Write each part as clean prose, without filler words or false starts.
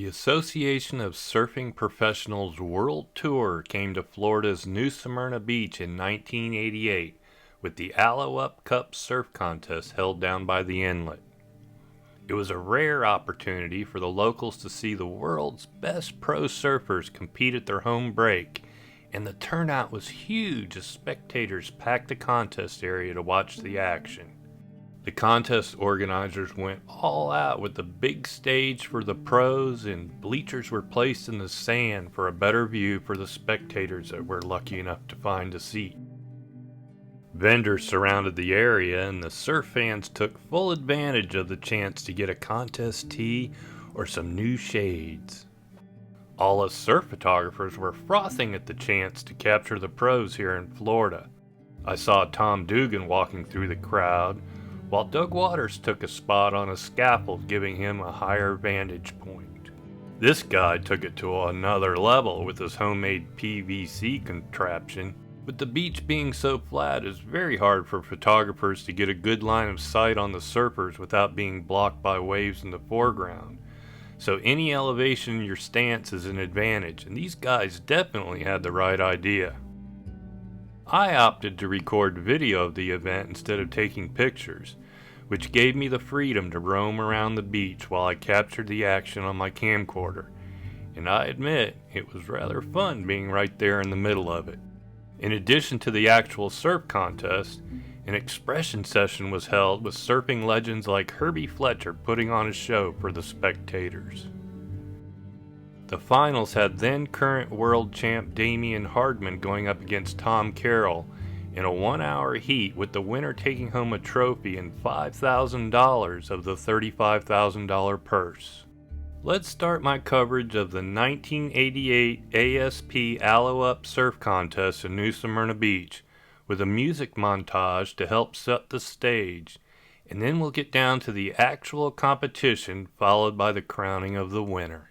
Association of Surfing Professionals World Tour came to Florida's New Smyrna Beach in 1988 with the Aloe Up Cup surf contest held down by the inlet. It was a rare opportunity for the locals to see the world's best pro surfers compete at their home break, and the turnout was huge as spectators packed the contest area to watch the action. The contest organizers went all out with the big stage for the pros, and bleachers were placed in the sand for a better view for the spectators that were lucky enough to find a seat. Vendors surrounded the area, and the surf fans took full advantage of the chance to get a contest tee or some new shades. All us surf photographers were frothing at the chance to capture the pros here in Florida. I saw Tom Dugan walking through the crowd, while Doug Waters took a spot on a scaffold, giving him a higher vantage point. This guy took it to another level with his homemade PVC contraption. With the beach being so flat, it's very hard for photographers to get a good line of sight on the surfers without being blocked by waves in the foreground. So any elevation in your stance is an advantage, and these guys definitely had the right idea. I opted to record video of the event instead of taking pictures, which gave me the freedom to roam around the beach while I captured the action on my camcorder, and I admit it was rather fun being right there in the middle of it. In addition to the actual surf contest, an expression session was held with surfing legends like Herbie Fletcher putting on a show for the spectators. The finals had then current world champ Damien Hardman going up against Tom Carroll in a 1-hour heat, with the winner taking home a trophy and $5,000 of the $35,000 purse. Let's start my coverage of the 1988 ASP Aloe Up Surf Contest in New Smyrna Beach with a music montage to help set the stage, and then we'll get down to the actual competition, followed by the crowning of the winner.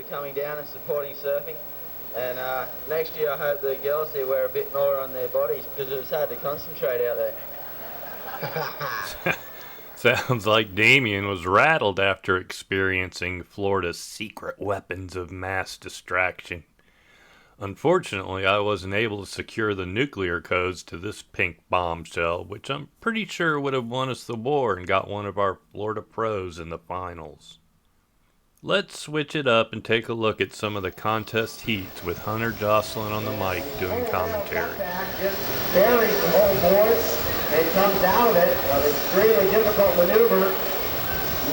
coming down and supporting surfing. And next year I hope the girls here wear a bit more on their bodies because it was hard to concentrate out there. Sounds like Damien was rattled after experiencing Florida's secret weapons of mass distraction. Unfortunately, I wasn't able to secure the nuclear codes to this pink bombshell, which I'm pretty sure would have won us the war and got one of our Florida pros in the finals. Let's switch it up and take a look at some of the contest heats with Hunter Jocelyn on the mic doing commentary. Just buries the whole board and comes out of it. An extremely difficult maneuver.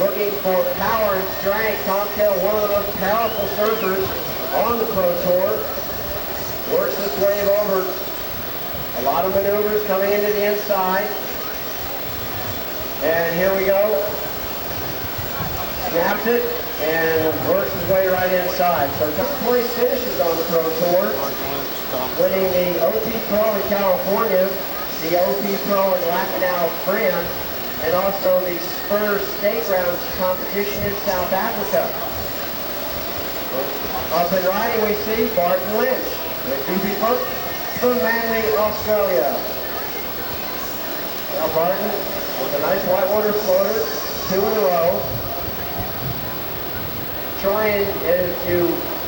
Looking for power and strength. Tom Carroll, one of the most powerful surfers on the Pro Tour. Works this wave over. A lot of maneuvers coming into the inside. And here we go. Snaps it and works his way right inside. So top place finishes on the Pro Tour, winning the OP Pro in California, the OP Pro in Lacanau, France, and also the Spur State Rounds competition in South Africa. Up and riding we see Barton Lynch, the goofy book from Manly, Australia. Now Barton with a nice whitewater floater, 2 in a row. Trying to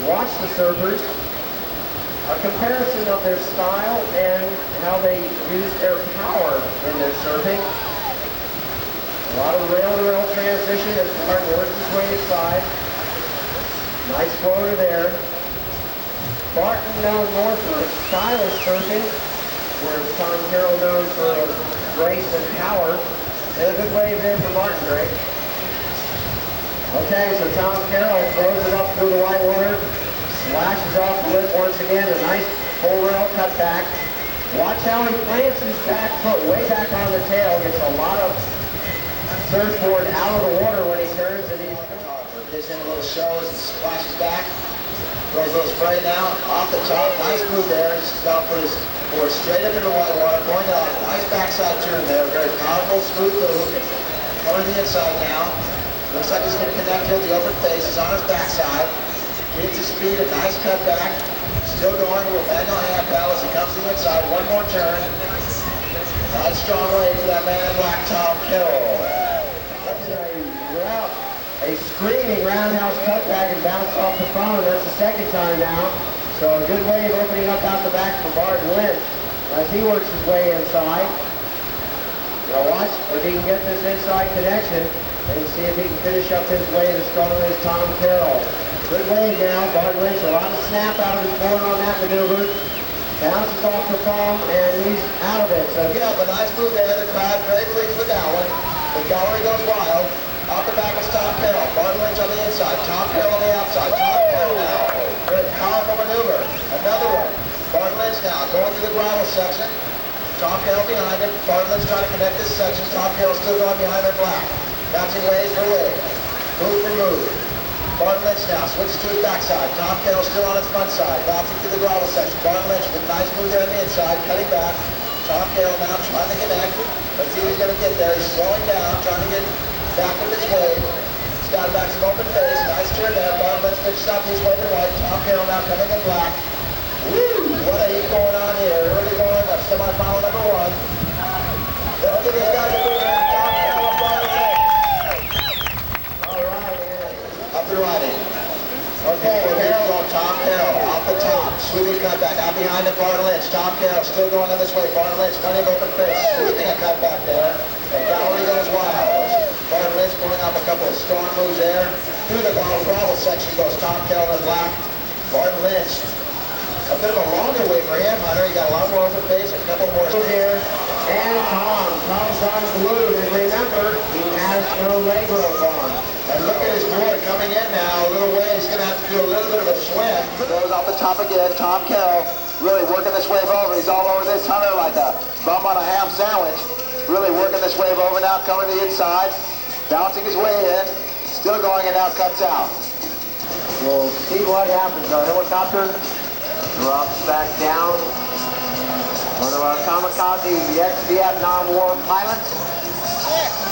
watch the surfers, a comparison of their style and how they use their power in their surfing. A lot of rail-to-rail transition as Barton works his way inside. Nice floater there. Barton known more for stylish surfing, whereas Tom Carroll known for grace and power. And a good wave there for Barton, Greg. Okay, so Tom Carroll throws it up through the white water, slashes off the lip once again, a nice full rail cutback. Watch how he plants his back foot way back on the tail, gets a lot of surfboard out of the water when he turns, and he's gets in a little show as he splashes back. Throws a little spray now, off the top, nice move there. Just got to put his board straight up into the white water, going down, nice backside turn there, very powerful, smooth move. Going to the inside now. Looks like he's going to connect with the open face. He's on his backside. Gains his speed, a nice cutback. Still going with manual hand paddle as he comes to the inside. One more turn. Nice strong wave for that man in black, Tom Carroll. A screaming roundhouse cutback and bounce off the phone. That's the second time now. So a good wave opening up out the back for Barton Lynch as he works his way inside. Now watch if he can get this inside connection. And see if he can finish up his wave as strongly as Tom Carroll. Good wave now. Barton Lynch, a lot of snap out of his board on that maneuver. Bounces off the foam, and he's out of it. So yeah, a nice move there. The crowd very pleased with that one. The gallery goes wild. Off the back is Tom Carroll. Barton Lynch on the inside. Tom Carroll on the outside. Tom Carroll now. Good powerful maneuver. Another one. Barton Lynch now going through the gravel section. Tom Carroll behind him. Barton Lynch trying to connect this section. Tom Carroll still going behind in black. Bouncing wave for wave. Move for move. Barton Lynch now switches to his backside. Tom Carroll still on his front side. Bouncing through the gravel section. Barton Lynch with a nice move there on the inside. Cutting back. Tom Carroll now trying to connect. Let's see if he's going to get there. He's slowing down. Trying to get back with his wave. He's got back some open face. Nice turn there. Barton Lynch finishes up his wave in white. Tom Carroll now coming in black. Woo! What a heat going on here. Early going up. Semifinal number 1. Look at these guys are moving. Tom Carroll and Barton Lynch. Up and riding. Okay, Carroll, Tom Carroll, off the top, sweeping cutback, out behind the Barton Lynch. Tom Carroll still going in this way. Barton Lynch, plenty of open face, sweeping a cutback there. The gallery goes wild. Barton Lynch pulling up a couple of strong moves there. Through the gravel section goes Tom Carroll in black. Barton Lynch, a bit of a longer way for him, Hunter. He got a lot more open face, a couple more here. And Tom's on blue. And remember, he has no leg rope on. And look at his board coming in now, a little way. He's going to have to do a little bit of a swim. Goes off the top again. Tom Carroll really working this wave over. He's all over this Hunter like a bum on a ham sandwich. Really working this wave over now, coming to the inside. Bouncing his way in. Still going and now cuts out. We'll see what happens. Our helicopter drops back down. One of our kamikaze ex-Vietnam War pilots.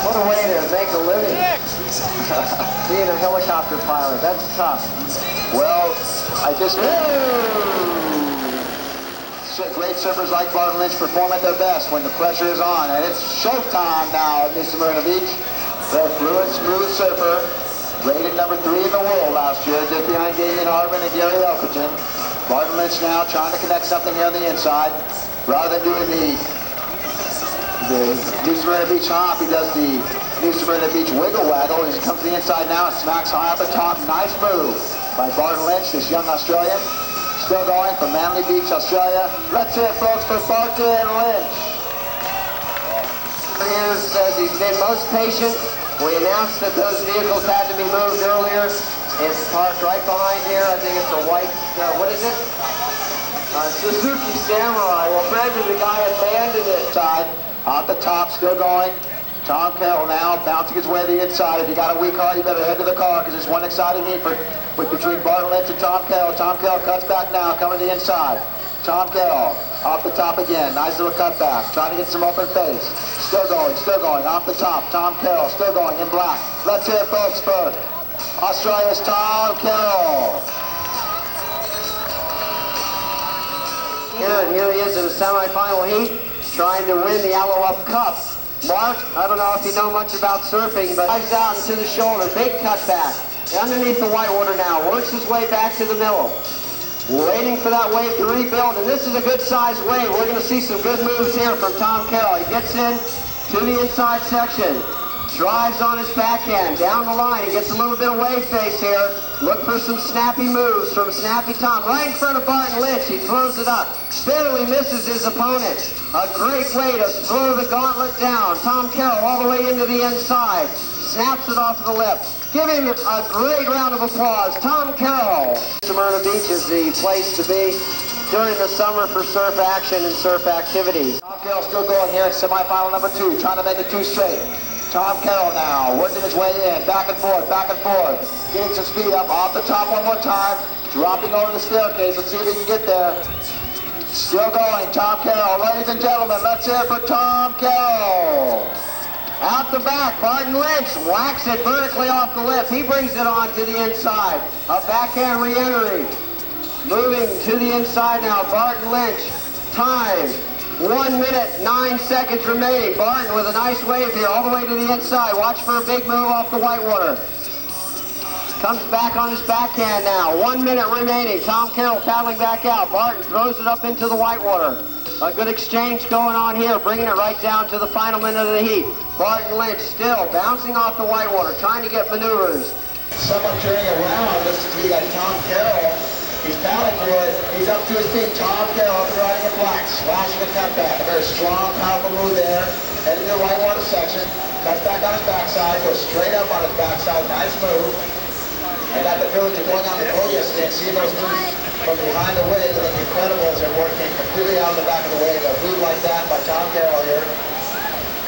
What a way to make a living. Being a helicopter pilot, that's tough. Well, I just... Great surfers like Barton Lynch perform at their best when the pressure is on, and it's showtime now at Smyrna Beach. The fluid, smooth surfer, rated number 3 in the world last year, just behind Damien Hardman and Gary Elkerton. Barton Lynch now trying to connect something here on the inside. Rather than doing the New Smyrna Beach hop, he does the New Smyrna Beach wiggle waggle. He comes to the inside now and smacks high up the top. Nice move by Barton Lynch, this young Australian. Still going from Manly Beach, Australia. Let's hear it, folks, for Barton Lynch. He says he's been most patient. We announced that those vehicles had to be moved earlier. It's parked right behind here. I think it's a white, what is it? Suzuki Samurai. Well, Brandon, the guy abandoned it. Side, off the top, still going. Tom Carroll now bouncing his way to the inside. If you got a weak car, you better head to the car because it's one exciting heat between Barton Lynch and Tom Carroll. Tom Carroll cuts back now, coming to the inside. Tom Carroll off the top again. Nice little cutback, trying to get some open face. Still going, off the top. Tom Carroll still going in black. Let's hear it, folks, for Australia's Tom Carroll. Here he is in the semifinal heat, trying to win the Aloe Up Cup. Mark, I don't know if you know much about surfing, but dives out into the shoulder, big cutback. Underneath the whitewater now, works his way back to the middle. Waiting for that wave to rebuild, and this is a good-sized wave. We're going to see some good moves here from Tom Carroll. He gets in to the inside section, drives on his backhand, down the line. He gets a little bit of wave face here. Look for some snappy moves from Snappy Tom. Right in front of Barton Lynch, he throws it up. Barely misses his opponent. A great way to throw the gauntlet down. Tom Carroll all the way into the inside. Snaps it off the lip. Give him a great round of applause. Tom Carroll. Smyrna Beach is the place to be during the summer for surf action and surf activities. Tom Carroll still going here in semifinal number 2, trying to make it 2 straight. Tom Carroll now, working his way in, back and forth, getting some speed up, off the top one more time, dropping over the staircase. Let's see if he can get there. Still going, Tom Carroll. Ladies and gentlemen, let's hear it for Tom Carroll. Out the back, Barton Lynch whacks it vertically off the lip. He brings it on to the inside. A backhand re-entry. Moving to the inside now, Barton Lynch. Time. 1 minute, 9 seconds remaining. Barton with a nice wave here all the way to the inside. Watch for a big move off the whitewater. Comes back on his backhand now. 1 minute remaining. Tom Carroll paddling back out. Barton throws it up into the whitewater. A good exchange going on here, bringing it right down to the final minute of the heat. Barton Lynch still bouncing off the whitewater, trying to get maneuvers. Someone turning around. Listen to that Tom Carroll. He's paddling through it. He's up to his feet. Tom Carroll up and riding in black, slashing a cutback. A very strong, powerful move there. Heading to the whitewater section. Cuts back on his backside. Goes straight up on his backside. Nice move. I got the privilege of going on the boat yesterday and seeing those moves from behind the wave. They look incredible as they're working completely out of the back of the wave. A move like that by Tom Carroll here.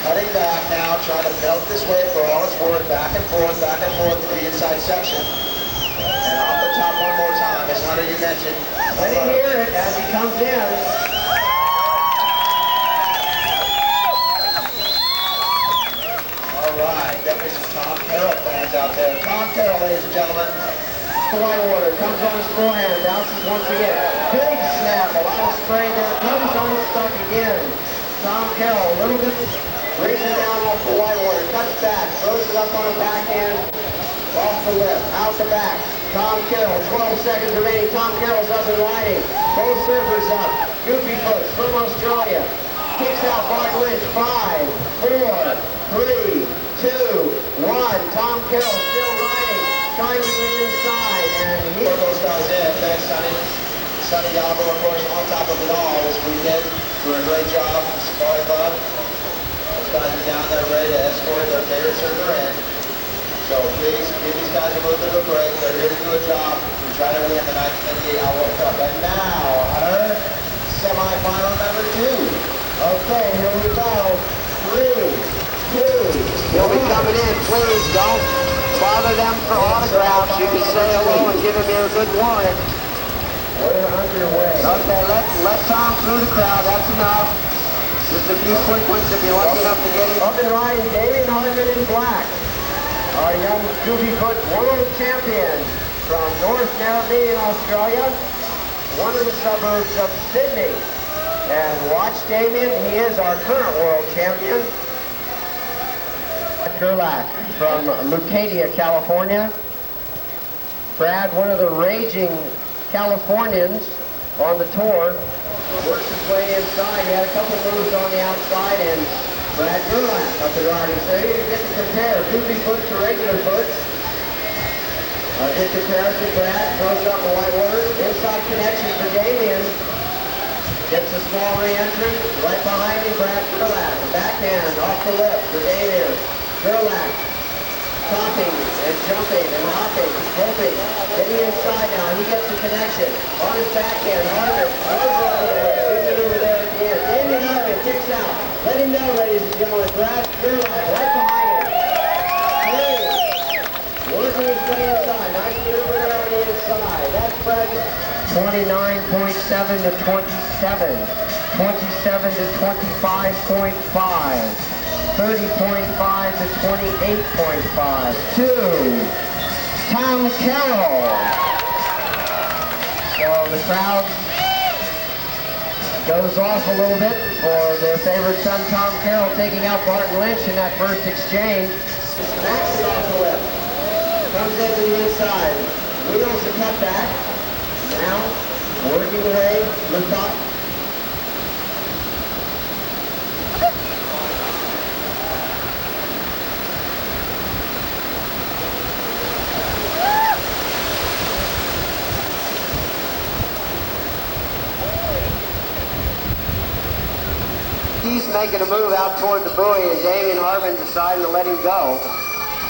Cutting back now, trying to melt this wave for all it's worth. Back and forth to the inside section. And off the top one more time, as Hunter you mentioned. Let him hear it as he comes in. All right, definitely some Tom Carroll fans out there. Tom Carroll, ladies and gentlemen. The whitewater comes on his forehand, bounces once again. Big snap, a lot of spray there. Comes unstuck again. Tom Carroll, a little bit racing down off the whitewater, cuts back, throws it up on a backhand, off the lip, out the back. Tom Carroll, 12 seconds remaining. Tom Carroll's up and riding. Both surfers up. Goofy Foots from Australia. Kicks out Barton Lynch. 5, 4, 3, 2, 1. Tom Carroll still riding, trying to get inside. And he Those guys in. Thanks, Sonny. Sonny Galbo, of course, on top of it all this weekend. Doing a great job. Safari Club. Those guys are down there ready to escort their favorite surfer in. So please give these guys a little bit of a break. They're here to do a job to try to win the 1988 Aloe Up Cup. And now, Hunter, semifinal number 2. Okay, here we go. 3, 2. He'll be coming in. Please don't bother them for autographs. You can say hello and give him your good warrant. We're underway. Okay, let Tom through the crowd. That's enough. Just a few quick ones if you're lucky enough to get it. Up and riding, Damien Hardman in black. Our young goofy foot world champion from North Narrabeen, Australia. One of the suburbs of Sydney. And watch Damien, he is our current world champion. Gerlach from Leucadia, California. Brad, one of the raging Californians on the tour, works his way inside. He had a couple moves on the outside, and Brad Gerlach up the riding. So here you get to compare goofy foot to regular foot. A good comparison. Brad throws up the white water. Inside connection for Damien. Gets a small re-entry. Right behind him, Brad Gerlach. Backhand off the lip for Damien. Gerlach topping and jumping and hopping, hoping, getting inside now. He gets the connection on his backhand. Hardman, good over there at the end. Damien Hardman kicks out. Let him know, ladies and gentlemen. Brad Gerlach right behind him. Hey, working his way inside. Nice maneuver there on the inside. That's Brad. 29.7 to 27. 27 to 25.5. 30.5 to 28.5. 2, Tom Carroll. So the crowd goes off a little bit for their favorite son, Tom Carroll, taking out Barton Lynch in that first exchange. Smacks it off the lip. Comes into the inside. Wheels the cut back. Now, working away, lift up. He's making a move out toward the buoy, and Damien Hardman decided to let him go.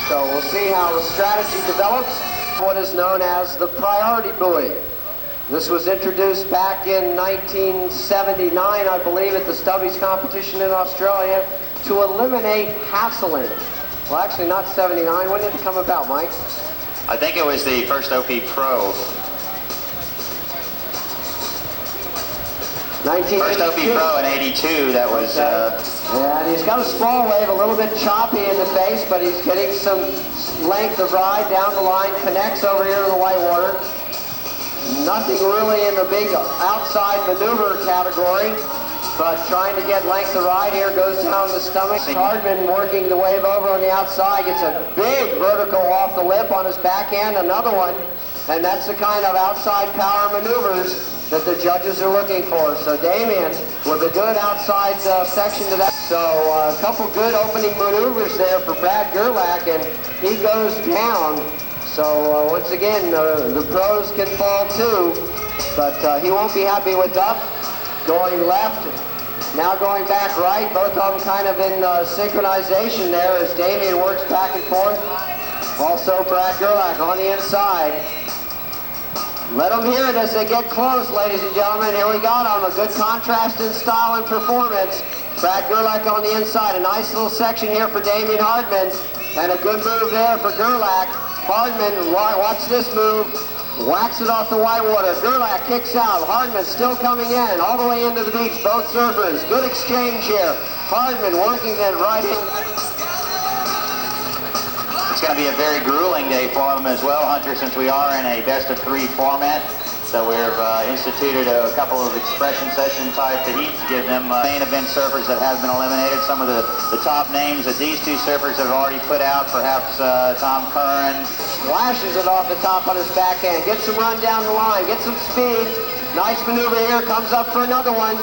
So we'll see how the strategy develops. What is known as the priority buoy. This was introduced back in 1979, I believe, at the Stubbies competition in Australia to eliminate hassling. Well, actually not 79. When did it come about, Mike? I think it was the first OP Pro. First OP Pro in 82, that was... And he's got a small wave, a little bit choppy in the face, but he's getting some length of ride down the line, connects over here to the whitewater. Nothing really in the big outside maneuver category, but trying to get length of ride here, goes down the stomach. Hardman working the wave over on the outside, gets a big vertical off the lip on his backhand, another one, and that's the kind of outside power maneuvers that the judges are looking for. So Damien with a good outside section to that. So a couple good opening maneuvers there for Brad Gerlach, and he goes down. So once again, the pros can fall too, but he won't be happy with up. Going left, now going back right, both of them kind of in synchronization there as Damien works back and forth. Also Brad Gerlach on the inside. Let them hear it as they get close, ladies and gentlemen. Here we got them. A good contrast in style and performance. Brad Gerlach on the inside. A nice little section here for Damien Hardman. And a good move there for Gerlach. Hardman, watch this move. Whacks it off the whitewater. Gerlach kicks out. Hardman still coming in. All the way into the beach, both surfers. Good exchange here. Hardman working that right in. It's going to be a very grueling day for them as well, Hunter, since we are in a best-of-3 format. So we've instituted a couple of expression session type heats to give them main event surfers that have been eliminated. Some of the top names that these two surfers have already put out, perhaps Tom Carroll. Flashes it off the top on his backhand. Gets some run down the line. Gets some speed. Nice maneuver here. Comes up for another one.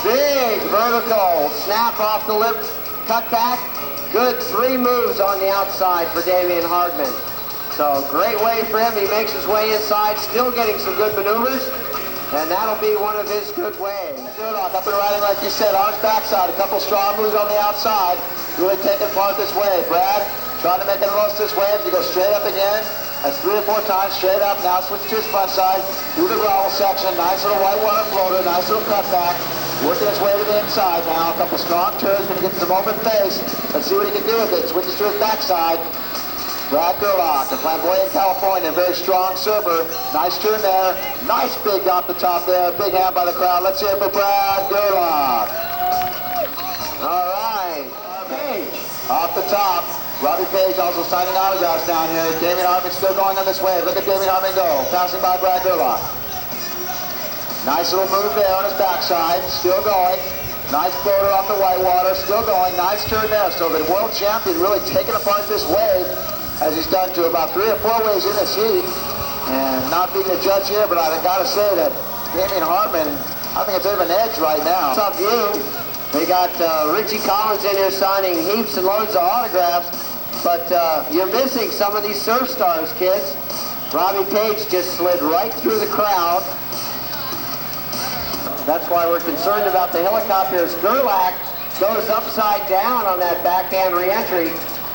Big vertical. Snap off the lip. Cut back. Good 3 moves on the outside for Damien Hardman. So great way for him. He makes his way inside, still getting some good maneuvers, and that'll be one of his good ways. Up and riding like you said, on his backside. A couple strong moves on the outside. Really taking part this wave. Brad trying to make the most of this wave. You go straight up again. That's 3 or 4 times straight up. Now switch to his front side. Through the gravel section. Nice little whitewater floater. Nice little cutback. Working his way to the inside now. A couple strong turns. Going to get some open face. Let's see what he can do with it. Switches to his backside. Brad Gerlach, the flamboyant California, very strong server. Nice turn there. Nice big off the top there. Big hand by the crowd. Let's hear it for Brad Gerlach. Off the top, Robbie Page also signing autographs down here. Damien Hardman still going on this wave. Look at Damien Hardman go, passing by Brad Gerlach. Nice little move there on his backside, still going. Nice floater off the whitewater, still going. Nice turn there. So the world champion really taking apart this wave as he's done to about 3 or 4 waves in this heat. And not being a judge here, but I gotta say that Damien Hardman, I think it's a bit of an edge right now. What's up, you? They got Richie Collins in here signing heaps and loads of autographs, but you're missing some of these surf stars, kids. Robbie Page just slid right through the crowd. That's why we're concerned about the helicopters. Gerlach goes upside down on that backhand reentry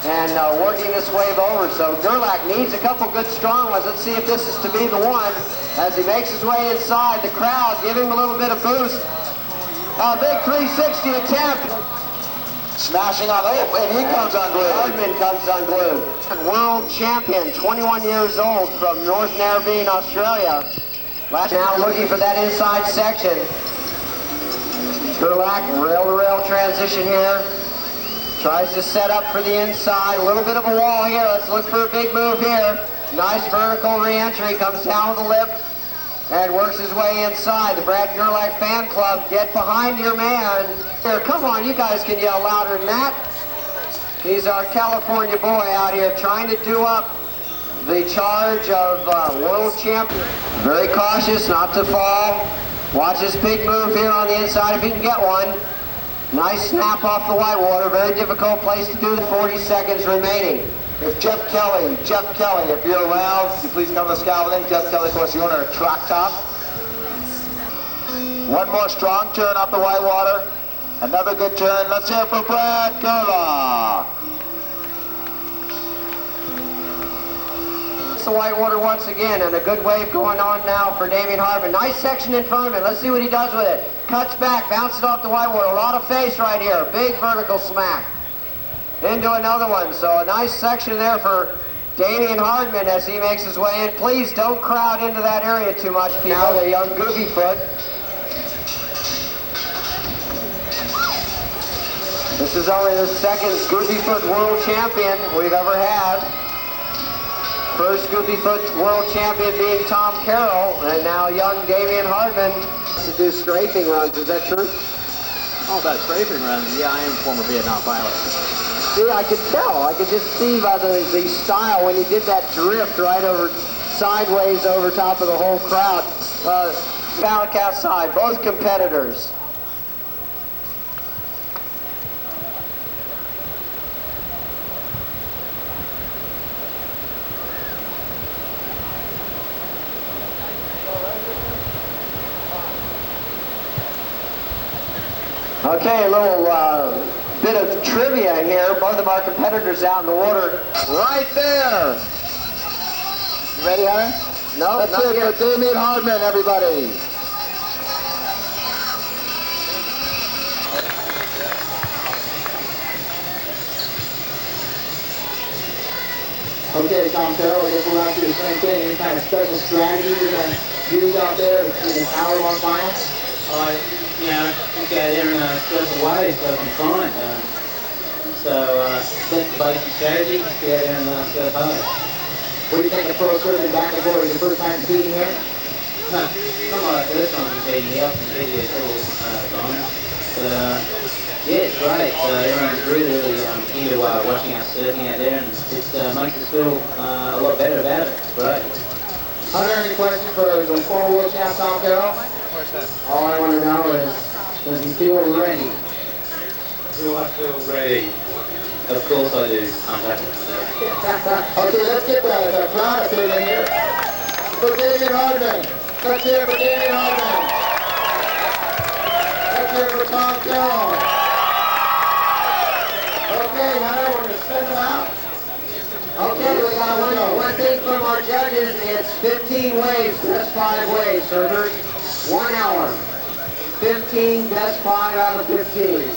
and working this wave over. So Gerlach needs a couple good strong ones. Let's see if this is to be the one as he makes his way inside. The crowd giving him a little bit of boost. A big 360 attempt. Smashing on, oh, and he comes unglued. Hardman comes unglued. World champion, 21 years old from North Narrabeen, Australia. Now looking for that inside section. Gerlach, rail-to-rail transition here. Tries to set up for the inside. A little bit of a wall here. Let's look for a big move here. Nice vertical re-entry. Comes down with the lip and works his way inside. The Brad Gerlach fan club, get behind your man. Here, come on, you guys can yell louder than that. He's our California boy out here trying to do up the charge of world champion. Very cautious not to fall. Watch this big move here on the inside if he can get one. Nice snap off the whitewater. Very difficult place to do the 40 seconds remaining. If Jeff Kelly, if you're around, could you please come to the scaffolding. Jeff Kelly, of course, the owner of Track Top. One more strong turn off the whitewater. Another good turn. Let's hear it for Brad Gerlach. It's the whitewater once again, and a good wave going on now for Damien Hardman. Nice section in front of him. Let's see what he does with it. Cuts back, bounces off the whitewater. A lot of face right here. Big vertical smack. Into another one. So a nice section there for Damien Hardman as he makes his way in. Please don't crowd into that area too much, people. Now the young Goofy Foot. This is only the second Goofy Foot world champion we've ever had. First Goofy Foot world champion being Tom Carroll, and now young Damien Hardman to do strafing runs. Is that true? Oh, about strafing runs. Yeah, I am a former Vietnam pilot. See, I could tell. I could just see by the style when he did that drift right over, sideways over top of the whole crowd. Back outside, both competitors. Okay, a little bit of trivia here. Both of our competitors out in the water. Right there. You ready, Hunter? No, that's it for Damien Hardman, everybody. Okay, Tom Carroll, I guess we'll ask you the same thing. Any kind of special strategy you're going to use out there in an hour-long final? You know, you go there in a special way, so I'm fine. That's the basic strategy. Just get there and surf hard. What do you think of pro surfing back and forth? Your first time competing here? Not my first time competing here. I've competed a couple times. But yeah, it's great. Everyone's really into watching us surfing out there, and it makes us feel a lot better about it. It's great. Hunter, any questions for the former world champ Tom Carroll? All I want to know is, does he feel ready? Do I feel ready? Of course I do, Hunter. Okay, let's get the crowd up here. For Damien Hardman. Let's hear it for Damien Hardman. Let's hear it for Tom Carroll. Okay, Hunter, we're going to send them out. Okay, we got one thing from our judges. It's 15 waves, best 5 waves, servers. 1 hour. 15, best 5 out of 15.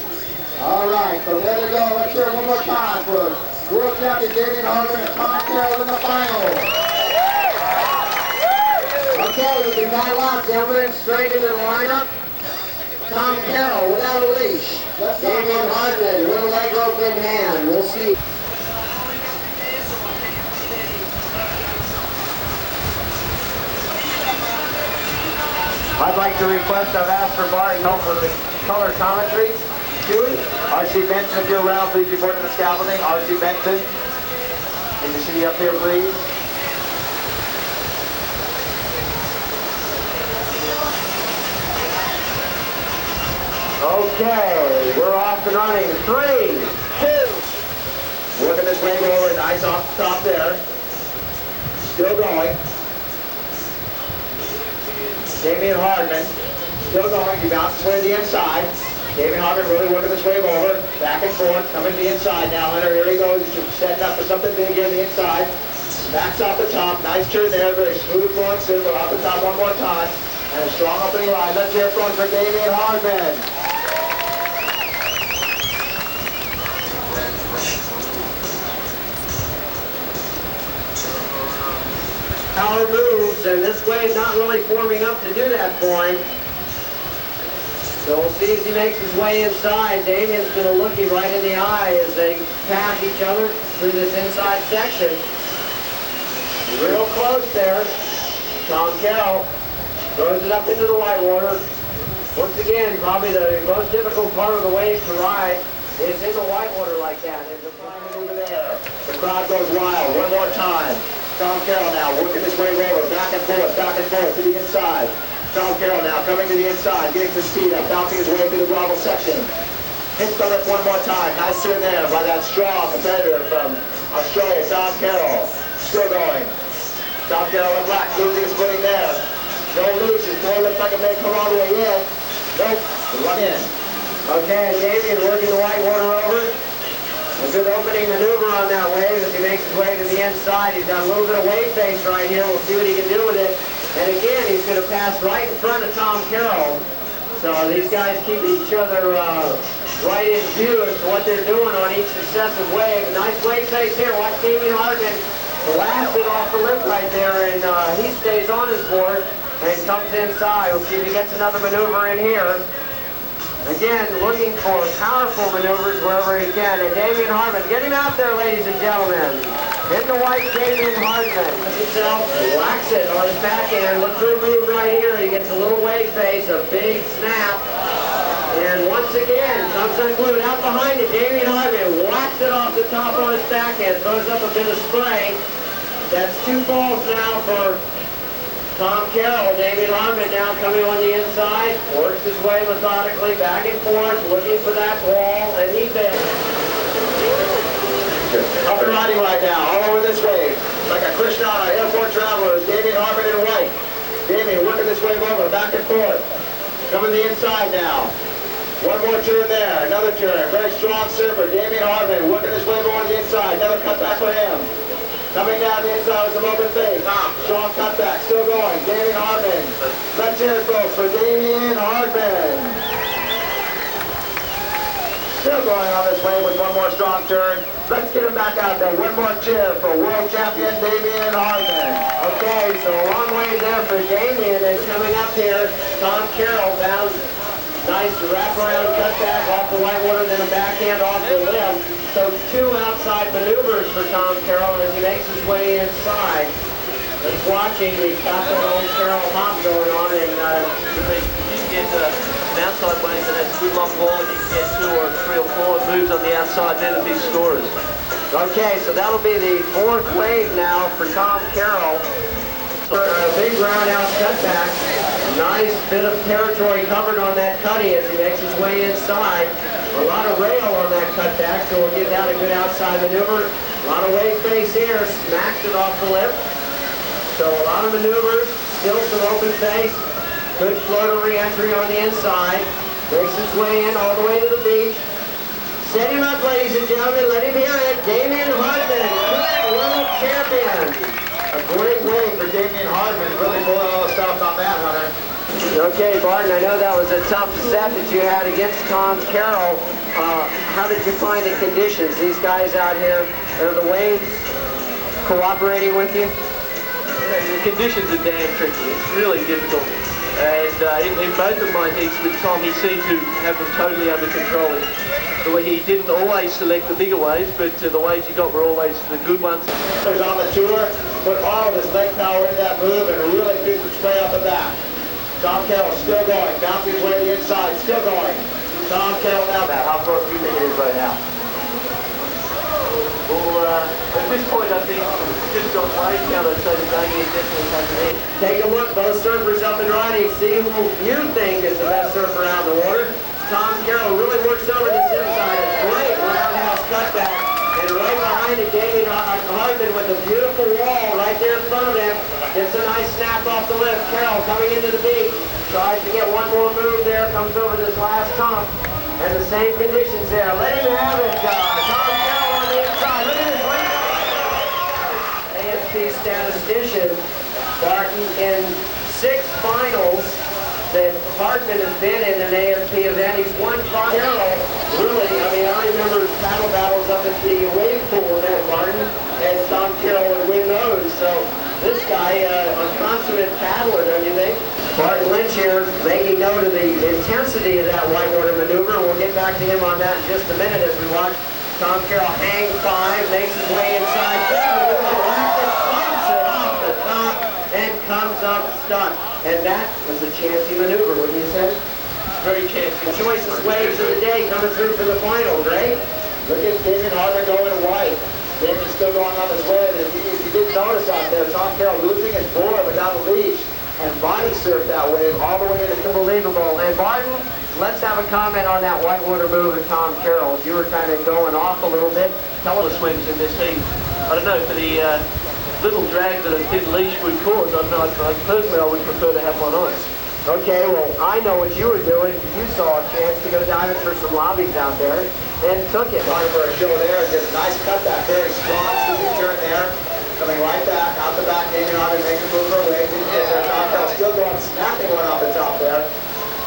All right, so there we go. Let's hear it one more time for world champion Damien Hardman and Tom Carroll in the final. Okay, we can battle out, gentlemen, straight into the lineup. Tom Carroll without a leash. Damien Hardman, little leg rope in hand. We'll see. I'd like to request, I've asked for Barton help with the color commentary. Chewy? R.C. Benson, if you're around, please report to the scaffolding. R.C. Benson, can you see up here, please? Okay, we're off and running. 3, 2. Working this wave over, nice off the top there. Still going. Damien Hardman, still going. He bounces away to the inside. Damien Hardman really working this wave over. Back and forth, coming to the inside now. Hunter, here he goes. He's setting up for something big here on the inside. Smacks off the top. Nice turn there. Very smooth flowing circle. Off the top one more time. And a strong opening line. Let's hear it for Damien Hardman. Power moves, and this wave not really forming up to do that for him. So we'll see as he makes his way inside. Damien's going to look him right in the eye as they pass each other through this inside section. Real close there. Tom Carroll throws it up into the white water. Once again, probably the most difficult part of the wave to ride is in the white water like that. There's a fine over there. The crowd goes wild. One more time. Tom Carroll now working his wave over, back and forth to the inside. Tom Carroll now coming to the inside, getting some speed up, bouncing his way through the gravel section. Hits the lip one more time. Nice turn there by that strong competitor from Australia, Tom Carroll. Still going. Tom Carroll in black, losing his footing there. No loose, his boy looks like it may come all the way in. Nope, run in. Okay, Damien working the white water over. A good opening maneuver on that wave as he makes his way to the inside. He's got a little bit of wave face right here. We'll see what he can do with it. And again, he's going to pass right in front of Tom Carroll. So these guys keep each other right in view as to what they're doing on each successive wave. Nice wave face here. Watch Damien Hardman blast it off the lip right there, and he stays on his board and comes inside. We'll see if he gets another maneuver in here. Again, looking for powerful maneuvers wherever he can. And Damien Hardman, get him out there, ladies and gentlemen. In the white, Damien Hardman. Himself whacks it on his backhand. Look for a move right here. He gets a little wave face, a big snap. And once again, comes unglued out behind it. Damien Hardman whacks it off the top on his backhand, throws up a bit of spray. That's 2 falls now for Tom Carroll. Damien Hardman now coming on the inside, works his way methodically back and forth, looking for that wall, and he bit. Up and riding right now, all over this wave. Like a Krishna on an airport traveler, Damien Hardman in white. Damien working this wave over, back and forth. Coming the inside now. One more turn there, another turn. Very strong surfer, Damien Hardman working this wave over the inside. Another cutback for him. Coming down the inside with some open face. Strong cutback, still going. Damien Hardman. Let's hear it, folks, for Damien Hardman. Still going on this wave with one more strong turn. Let's get him back out there. One more cheer for world champion Damien Hardman. Okay, so a long way there for Damien, and coming up here, Tom Carroll down. Nice wraparound cutback off the white water, then a backhand off the lip. So 2 outside maneuvers for Tom Carroll as he makes his way inside. Just watching, he's got that old Carroll hop going on, and if you can get an outside wave and that's a good long ball, and you can get 2 or 3 or 4 moves on the outside, then the big scorers. Okay, so that'll be the 4th wave now for Tom Carroll. A big roundhouse cutback. Nice bit of territory covered on that cutty as he makes his way inside. A lot of rail on that cutback, so we'll give that a good outside maneuver. A lot of wave face here, smacks it off the lip. So a lot of maneuvers, still some open face. Good floater re-entry on the inside. Makes his way in all the way to the beach. Set him up, ladies and gentlemen. Let him hear it. Damien Hardman, world champion. A great wave for Damien Hardman. Really pulling all the stops on that, Hunter. Okay, Barton, I know that was a tough set that you had against Tom Carroll. How did you find the conditions? These guys out here, are the waves cooperating with you? The conditions are damn tricky. It's really difficult. And in both of my heats with Tom, he seemed to have them totally under control. He didn't always select the bigger waves, but the waves he got were always the good ones. He's on the tour, put all of his leg power in that move and really keeps it straight out the back. Tom Carroll still going, bouncing his way to the inside, still going. Tom Carroll now. How close do you think it is right now? Well, at this point, I think just on wave count, I'd say that Damien definitely has an edge. Take a look, both surfers up and riding. See who you think is the best surfer around the water. Tom Carroll really works over this inside. A great roundhouse cutback. And right behind it, Damien Hardman with a beautiful wall right there in front of him. Gets a nice snap off the lift. Carroll coming into the beach. Tries to get one more move there. Comes over this last hump. And the same conditions there. Let him have it. Tom Carroll on the inside. Look at this right. ASP statistician, Barton in 6 finals that Hardman has been in an ASP event. He's won 5. Carroll, really, I mean, I remember paddle battles up at the wave pool there at Barton, and Tom Carroll would win those. So this guy, a consummate paddler, don't you think? Barton Lynch here making note of the intensity of that whitewater maneuver. We'll get back to him on that in just a minute as we watch Tom Carroll hang 5, makes his way inside. Bumps it off the top and comes up stuck. And that was a chancy maneuver, wouldn't you say? Very chancy. The choicest waves of the day coming through for the final, right? Look at Damien Hardman going white. Damien's still going on his way. If you didn't notice out there, Tom Carroll losing his board without a leash and body surfed that wave all the way into Unbelievable. And Barton, let's have a comment on that whitewater move of Tom Carroll. You were kind of going off a little bit. Tell us swims in this heat. I don't know, for the little drag that a thin leash would cause, I don't know, personally I would prefer to have one on. Okay, well, I know what you were doing. You saw a chance to go diving for some lobbies out there and took it. Going for a show there, just nice cutback, very strong sweeping turn there. Coming right back, out the back, Damien Hardman making a move for a wave. Tom Carroll still going, snapping one off the top there.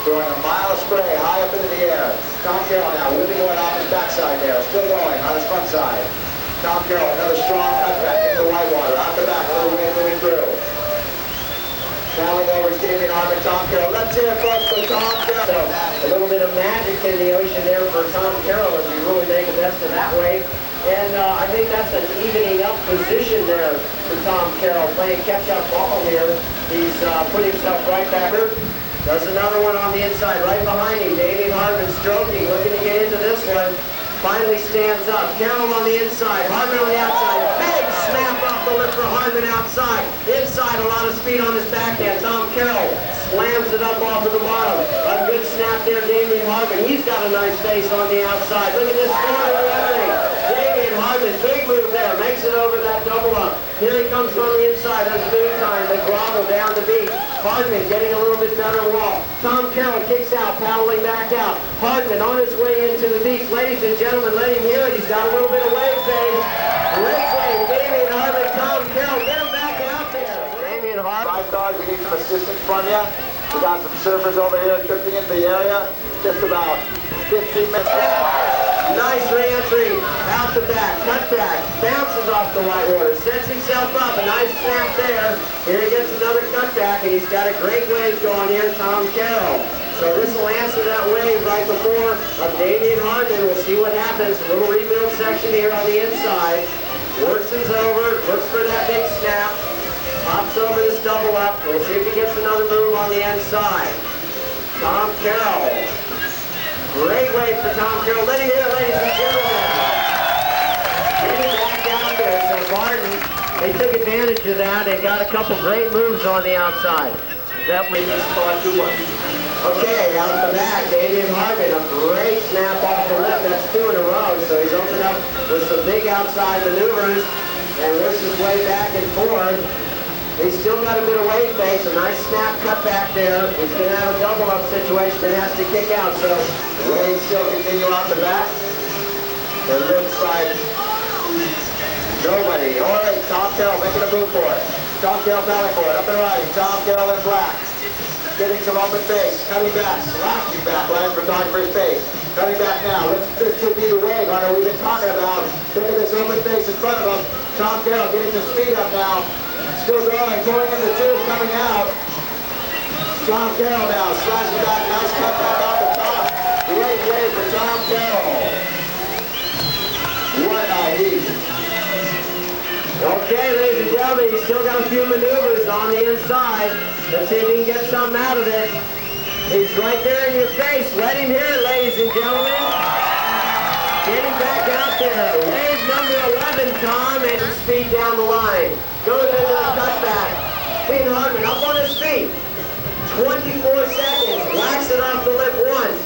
Throwing a mile of spray high up into the air. Tom Carroll now whipping one off his backside there, still going on his front side. Tom Carroll, another strong cutback into the whitewater, out the back, a little wind moving through. Paddling over to Damien Hardman, Tom Carroll. Let's hear it folks for Tom Carroll. So, a little bit of magic in the ocean there for Tom Carroll as he really make the best of that wave. And I think that's an evening up position there for Tom Carroll, playing catch-up ball here. He's put himself right back. Does another one on the inside, right behind him. Damien Hardman stroking, looking to get into this one. Finally stands up. Carroll on the inside, Hardman on the outside. Big snap off the lip for Hardman outside. Inside, a lot of speed on his backhand. Tom Carroll slams it up off of the bottom. A good snap there, Damien Hardman. He's got a nice face on the outside. Look at this corner entry. Damien Hardman, big move there. Makes it over that double up. Here he comes from the inside. That's noon time. The grovel down the beach. Hardman getting a little bit better walk. Tom Carroll kicks out, paddling back out. Hardman on his way into the beach. Ladies and gentlemen, let him hear it. He's got a little bit of wave phase. Great wave. Damien Hardman, Tom Carroll, get him back out there. Damien Hardman. Lifeguards, we need some assistance from you. We got some surfers over here drifting into the area. Just about 15 minutes. Nice re-entry, out the back, cut back, bounces off the whitewater, sets himself up, a nice snap there. Here he gets another cutback, and he's got a great wave going here, Tom Carroll. So this will answer that wave right before of Damien Hardman. We'll see what happens. A little rebuild section here on the inside. Worsens over, looks for that big snap, hops over this double up. We'll see if he gets another move on the inside. Tom Carroll. Great wave for Tom Carroll. Let him hear it, ladies and gentlemen. Getting back out there. So Barton, they took advantage of that and got a couple great moves on the outside. That wave is 5-2-1. Okay, out the back, Damien Hardman, a great snap off the lip. That's 2 in a row. So he's opened up with some big outside maneuvers and works his way back and forth. He's still got a bit of wave face, a nice snap cut back there. He's going to have a double up situation that has to kick out, so Waves still continue out the back. It looks like nobody. All right, Tom Carroll making a move for it. Tom Carroll battling for it, up and riding. Tom Carroll in black. Getting some open face, cutting back, slashing back, right for photographer's face. Cutting back now. This could be the wave, Hunter, we've been talking about. Look at this open face in front of him. Tom Carroll getting some speed up now. Still going into 2, coming out. Tom Carroll now, slashing back, nice cut back off the top. Great day for Tom Carroll. What a heat. Okay, ladies and gentlemen, he's still got a few maneuvers on the inside. Let's see if he can get something out of it. He's right there in your face. Let him hear it, ladies and gentlemen. Getting back out there. Wave number 11, Tom, and speed down the line. Goes into the cutback. Damien Hardman up on his feet. 24 seconds. Whacks it off the lip once.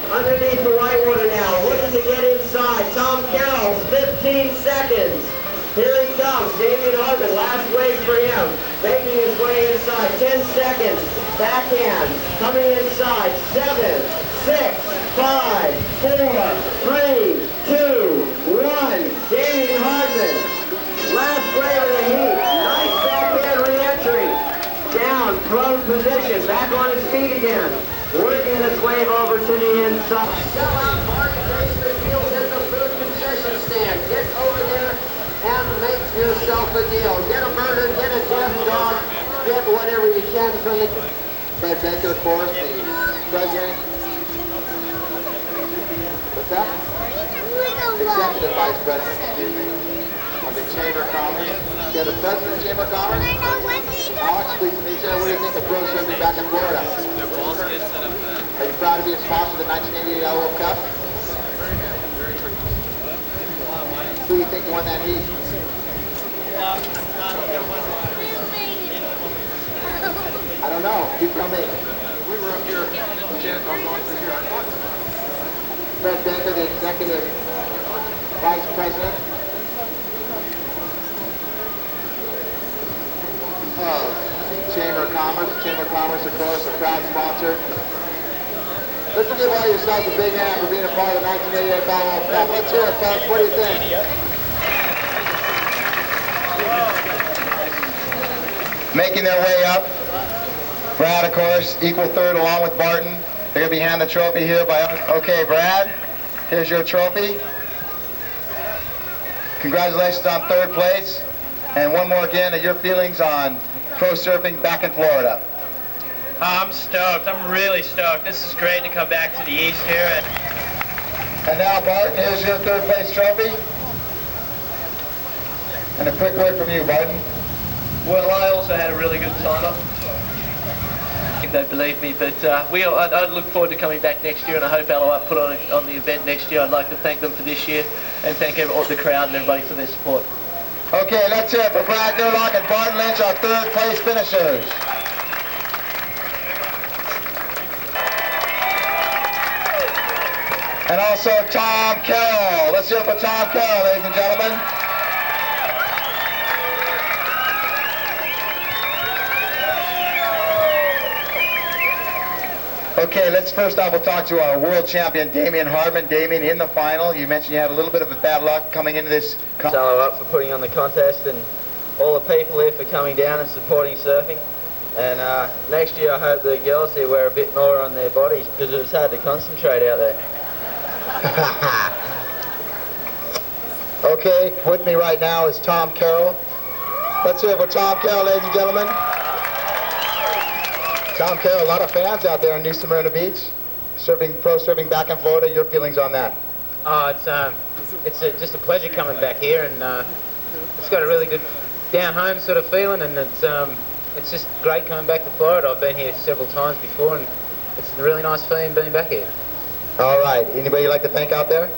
Underneath the whitewater now. Looking to get inside. Tom Carroll, 15 seconds. Here he comes, Damien Hardman, last wave for him. Making his way inside, 10 seconds. Backhand, coming inside, 7, 6, 5, 4, 3, 2, 1. Damien Hardman, last wave of the heat. Nice backhand re-entry. Down, prone position, back on his feet again. Working this wave over to the inside. Sell out, Marty, race the field at the food concession stand. Get over there and make yourself a deal. Get a burger, get a death dog, get whatever you can from the... Fred Baker, of course, the president. What's that? Executive Vice President of the Chamber of Commerce. You're the President of the Chamber of Commerce? Alex, pleased to meet you. What do you think of pro surfing back in Florida? Are you proud to be a sponsor of the 1988 Aloe Up Cup? Who do you think won that heat? I don't know. You tell me. We were up here. Going through here. Fred Baker, the Executive Vice President of Chamber of Commerce. Chamber of Commerce, of course, a proud sponsor. Let's give all yourselves a big hand for being a part of the 1988 Aloe Up Cup. Let's hear it, folks. What do you think? Making their way up. Brad, of course, equal third along with Barton. They're going to be handing the trophy here by... Okay, Brad, here's your trophy. Congratulations on third place. And one more again of your feelings on pro surfing back in Florida. I'm stoked. I'm really stoked. This is great to come back to the East here. And now, Barton, here's your third place trophy. And a quick word from you, Barton. Well, I also had a really good time. I think they believe me, but I look forward to coming back next year, and I hope Aloe Up put on the event next year. I'd like to thank them for this year and thank the crowd and everybody for their support. Okay, let's hear it for Brad Gerlach and Barton Lynch, our third place finishers. And also Tom Carroll. Let's hear it for Tom Carroll, ladies and gentlemen. Okay, let's first off, we'll talk to our world champion, Damien Hardman. Damien, in the final, you mentioned you had a little bit of a bad luck coming into this. Aloe Up for putting on the contest, and all the people here for coming down and supporting surfing. And next year I hope the girls here wear a bit more on their bodies, because it was hard to concentrate out there. Okay, with me right now is Tom Carroll. Let's hear it for Tom Carroll, ladies and gentlemen. Tom Carroll, a lot of fans out there in New Smyrna Beach, pro surfing back in Florida. Your feelings on that? Oh, it's just a pleasure coming back here, and it's got a really good down home sort of feeling, and it's just great coming back to Florida. I've been here several times before, and it's a really nice feeling being back here. All right. Anybody you'd like to thank out there?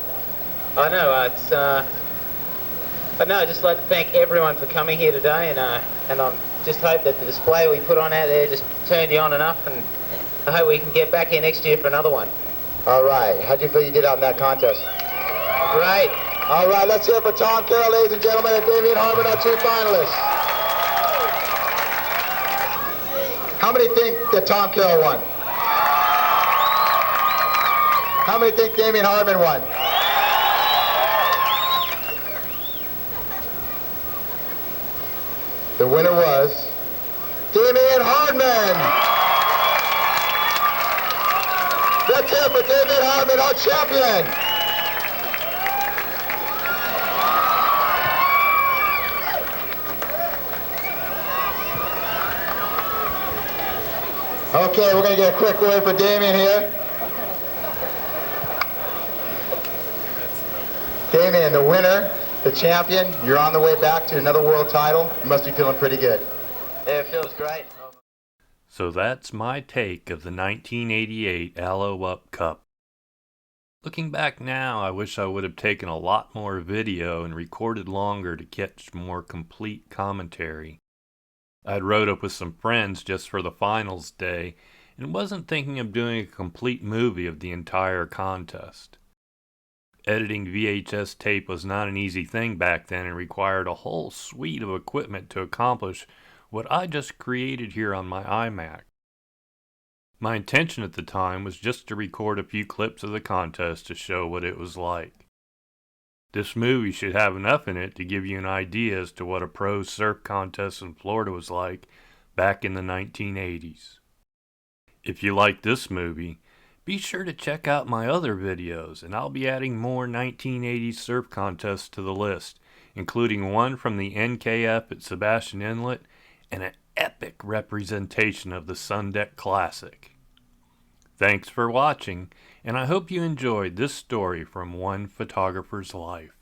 I know. But no, I'd just like to thank everyone for coming here today, and I just hope that the display we put on out there just turned you on enough, and I hope we can get back here next year for another one. All right. How'd you feel you did out in that contest? Great. All right. Let's hear it for Tom Carroll, ladies and gentlemen, and Damien Hardman, our two finalists. How many think that Tom Carroll won? How many think Damien Hardman won? The winner was Damien Hardman. Let's hear it for Damien Hardman, our champion. Okay, we're going to get a quick word for Damien here. Damien, the winner, the champion, you're on the way back to another world title. You must be feeling pretty good. Yeah, it feels great. So that's my take of the 1988 Aloe Up Cup. Looking back now, I wish I would have taken a lot more video and recorded longer to catch more complete commentary. I'd rode up with some friends just for the finals day and wasn't thinking of doing a complete movie of the entire contest. Editing VHS tape was not an easy thing back then and required a whole suite of equipment to accomplish what I just created here on my iMac. My intention at the time was just to record a few clips of the contest to show what it was like. This movie should have enough in it to give you an idea as to what a pro surf contest in Florida was like back in the 1980s. If you like this movie, be sure to check out my other videos, and I'll be adding more 1980s surf contests to the list, including one from the NKF at Sebastian Inlet and an epic representation of the Sun Deck Classic. Thanks for watching, and I hope you enjoyed this story from one photographer's life.